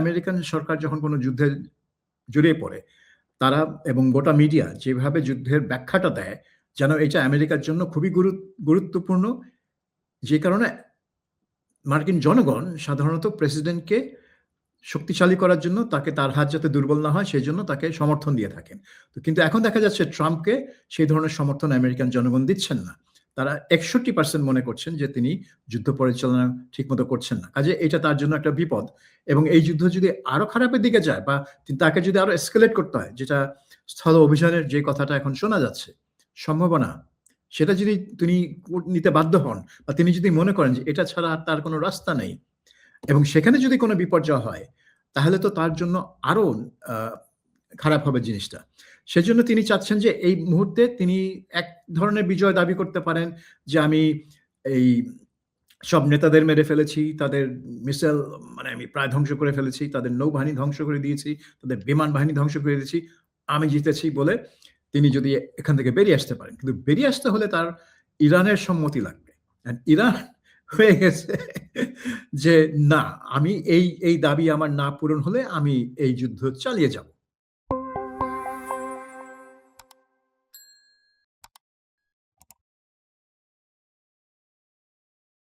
American সরকার যখন কোনো যুদ্ধে জড়িয়ে পড়ে, তারা এবং গোটা মিডিয়া যেভাবে যুদ্ধের ব্যাখ্যাটা দেয়, যেন এটা আমেরিকার জন্য খুবই গুরুত্বপূর্ণ, যে কারণে মার্কিন জনগণ সাধারণত প্রেসিডেন্টকে শক্তিশালী করার জন্য তাকে তার হাত যাতে দুর্বল না হয় সেই জন্য তাকে সমর্থন দিয়ে থাকেন। তো কিন্তু এখন দেখা যাচ্ছে ট্রাম্পকে সেই ধরনের সমর্থন আমেরিকান জনগণ দিচ্ছেন না। তারা 61% মনে করছেন যে তিনি যুদ্ধ পরিচালনা ঠিকমতো করছেন না। কাজে এটা তার জন্য একটা বিপদ, এবং এই যুদ্ধ যদি আরো খারাপের দিকে যায় বা তাকে যদি আরো এসকেলেট করতে হয়, যেটা স্থল অভিযানের যে কথাটা এখন শোনা যাচ্ছে, সম্ভাবনা সেটা যদি তিনি নিতে বাধ্য হন বা তিনি যদি মনে করেন যে এটা ছাড়া আর তার কোনো রাস্তা নেই এবং সেখানে যদি কোনো বিপর্যয় হয়, তাহলে তো তার জন্য আরো আ খারাপ হবে জিনিসটা। সেজন্য তিনি চাচ্ছেন যে এই মুহূর্তে তিনি এক ধরনের বিজয় দাবি করতে পারেন যে, আমি এই সব নেতাদের মেরে ফেলেছি, তাদের মিসাইল মানে আমি প্রায় ধ্বংস করে ফেলেছি, তাদের নৌবাহিনী ধ্বংস করে দিয়েছি, তাদের বিমান বাহিনী ধ্বংস করে দিয়েছি। আমি জিতেছি বলে তিনি যদি এখান থেকে বেরিয়ে আসতে পারেন। কিন্তু বেরিয়ে আসতে হলে তার ইরানের সম্মতি লাগবে। ইরান হয়ে গেছে যে না, আমি এই দাবি আমার না পূরণ হলে আমি এই যুদ্ধ চালিয়ে যাব।